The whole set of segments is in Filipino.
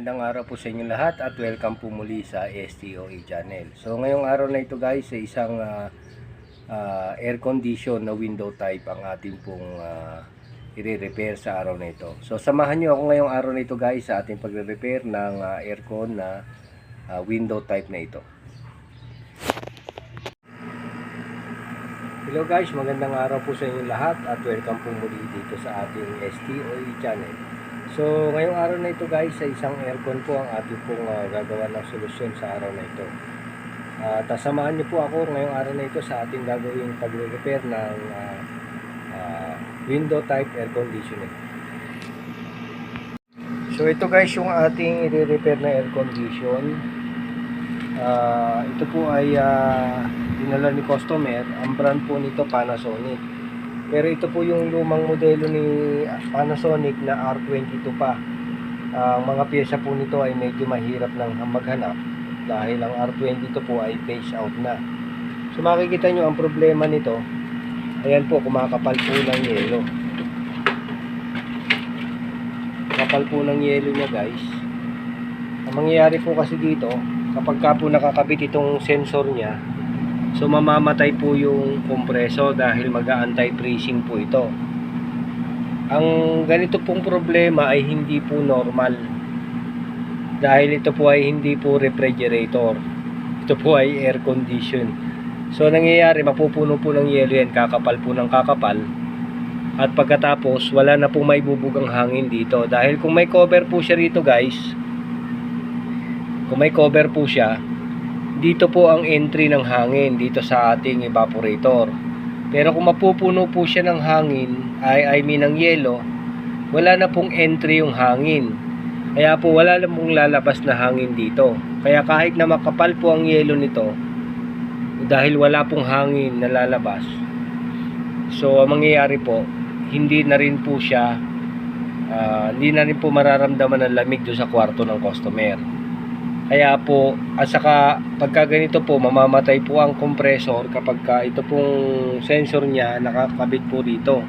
magandang araw po sa inyo lahat at welcome po muli sa STOE channel. So ngayong araw na ito guys, sa isang air condition na window type ang ating pong i-repair sa araw na ito. So samahan nyo ako ngayong araw na ito guys sa ating pagre-repair ng aircon na window type na ito. Hello guys, magandang araw po sa inyo lahat at welcome po muli dito sa ating STOE channel. So ngayong araw na ito guys, sa isang aircon po ang ating pong gagawa ng solusyon sa araw na ito. Samahan niyo po ako ngayong araw na ito sa ating gagawing pagre-repair ng window type air conditioning. So ito guys yung ating i-repair na air condition. Ito po ay dinala ni customer. Ang brand po nito Panasonic. Pero ito po yung lumang modelo ni Panasonic na R22 pa. Mga pyesa po nito ay medyo mahirap lang maghanap dahil ang R22 po ay phase out na. So makikita nyo ang problema nito. Ayan po, kumakapal po ng yelo. Kapal po ng yelo niya guys. Ang mangyayari po kasi dito, kapag ka po nakakabit itong sensor niya, so mamamatay po yung kompreso dahil mag-a-anti-freezing po ito. Ang ganito pong problema ay hindi po normal. Dahil ito po ay hindi po refrigerator. Ito po ay air condition. So nangyayari, mapupuno po ng yelo yan, kakapal po ng kakapal. At pagkatapos, wala na po may bubugang hangin dito. Dahil kung may cover po siya rito guys, kung may cover po siya, dito po ang entry ng hangin dito sa ating evaporator. Pero kung mapupuno po siya ng hangin, ng yelo, wala na pong entry yung hangin. Kaya po wala na pong lalabas na hangin dito. Kaya kahit na makapal po ang yelo nito, dahil wala pong hangin na lalabas, so ang mangyayari po, hindi na rin po siya, hindi na rin po mararamdaman ng lamig doon sa kwarto ng customer. Kaya po, at saka pagka ganito po, mamamatay po ang compressor kapag ito pong sensor niya nakakabit po dito.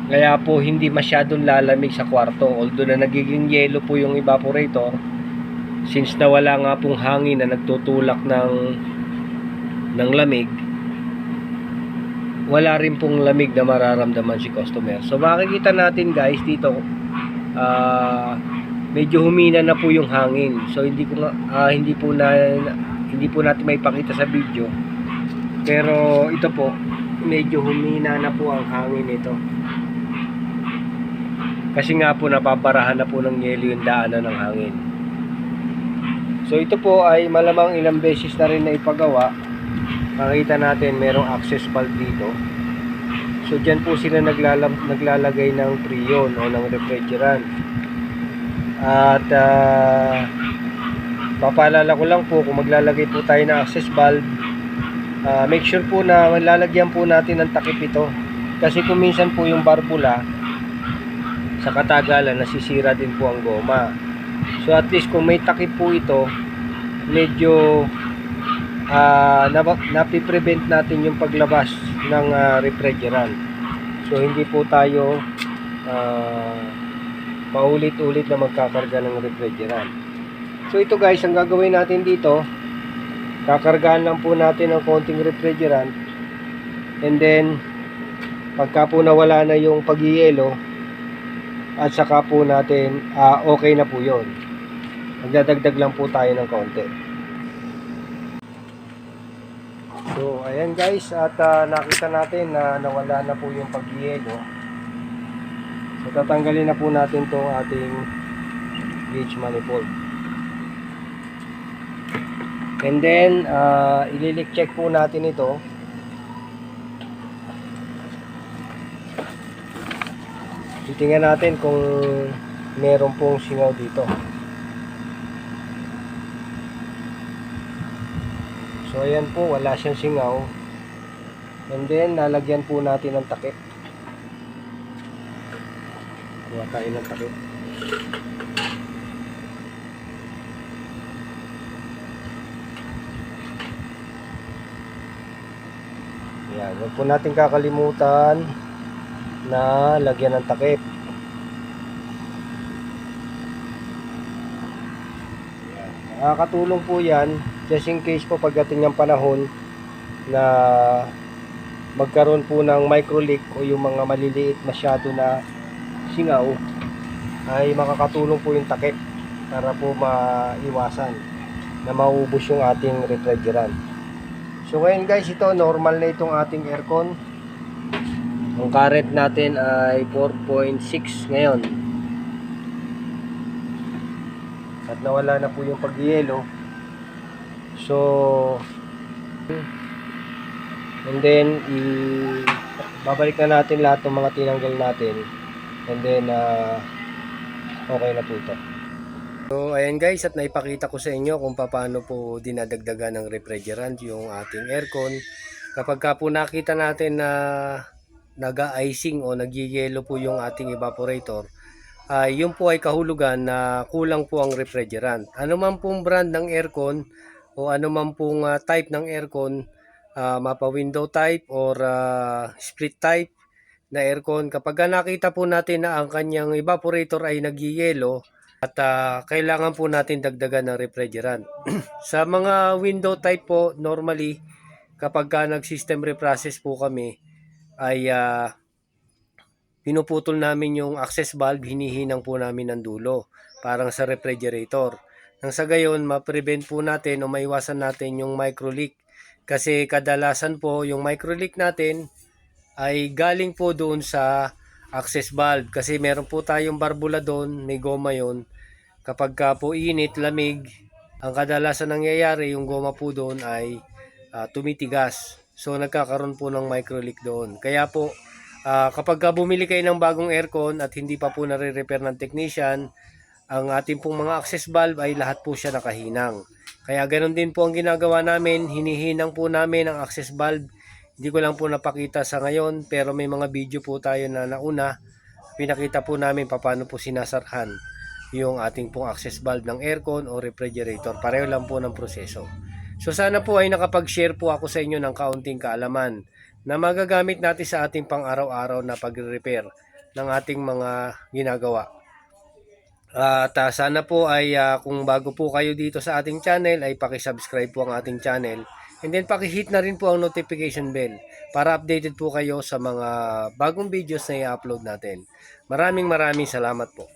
Kaya po hindi masyadong lalamig sa kwarto, although na nagiging yelo po yung evaporator, since nawala nga pong hangin na nagtutulak ng lamig, wala rin pong lamig na mararamdaman si customer. So makikita natin guys dito, medyo humina na po yung hangin. So hindi po natin maipakita sa video. Pero ito po, medyo humina na po ang hangin nito. Kasi nga po napaparahan na po ng yelo yung daanan ng hangin. So ito po ay malamang ilang beses na rin na ipagawa. Makita natin merong access valve dito. So dyan po sila naglalagay ng freon o ng refrigerant. At papaalala ko lang po, kung maglalagay po tayo ng access valve, make sure po na lalagyan po natin ng takip ito. Kasi kung minsan po yung barbula, sa katagalan nasisira din po ang goma. So at least kung may takip po ito, medyo napiprevent natin yung paglabas ng refrigerant. So hindi po tayo paulit-ulit na magkakarga ng refrigerant. So ito guys, ang gagawin natin dito, kakargaan lang po natin ng konting refrigerant, and then pagka po nawala na yung pagyelo, at saka po natin okay na po yun, magdadagdag lang po tayo ng konti. So ayan guys, at nakita natin na nawala na po yung pagyelo. So tatanggalin na po natin itong ating gauge manifold. And then ililik check po natin ito. Titingnan natin kung meron pong singaw dito. So ayan po, wala siyang singaw. And then lalagyan po natin ng takip. Kuha tayo ng takip. Ayan, huwag po natin kakalimutan na lagyan ng takip. Katulong po yan just in case po pagdating ng panahon na magkaroon po ng micro leak o yung mga maliliit masyado na singaw, ay makakatulong po yung takip para po maiwasan na maubos yung ating refrigerant. So ngayon guys, ito normal na itong ating aircon. Ang current natin ay 4.6 ngayon. At nawala na po yung pagyelo. So and then babalik na natin lahat ng mga tinanggal natin. And then okay na po ito. So ayan guys, at naipakita ko sa inyo kung paano po dinadagdagan ng refrigerant yung ating aircon. Kapag ka po nakita natin na nag-icing o nagyayelo po yung ating evaporator, yun po ay kahulugan na kulang po ang refrigerant. Ano man pong brand ng aircon o ano man pong type ng aircon, mapa window type or split type na aircon, kapag nakita po natin na ang kanyang evaporator ay nagyayelo at kailangan po natin dagdagan ng refrigerant. Sa mga window type po, normally kapag nag-system reprocess po kami, ay pinuputol namin yung access valve, hinihinang po namin ng dulo, parang sa refrigerator. Nang sa gayon, ma-prevent po natin o maiwasan natin yung micro leak. Kasi kadalasan po yung micro leak natin ay galing po doon sa access valve. Kasi meron po tayong barbula doon, may goma yon. Kapag ka po init, lamig, ang kadalasan nangyayari, yung goma po doon ay tumitigas. So nagkakaroon po ng micro leak doon. Kaya po, kapag bumili kayo ng bagong aircon at hindi pa po nare-repair ng technician, ang ating pong mga access valve ay lahat po siya nakahinang. Kaya ganoon din po ang ginagawa namin, hinihinang po namin ang access valve. Hindi ko lang po napakita sa ngayon, pero may mga video po tayo na nauna. Pinakita po namin paano po sinasarhan yung ating pong access valve ng aircon o refrigerator. Pareho lang po ng proseso. So sana po ay nakapag-share po ako sa inyo ng kaunting kaalaman na magagamit natin sa ating pang-araw-araw na pagre-repair ng ating mga ginagawa. At sana po ay kung bago po kayo dito sa ating channel ay paki-subscribe po ang ating channel. And then paki-hit na rin po ang notification bell para updated po kayo sa mga bagong videos na i-upload natin. Maraming salamat po.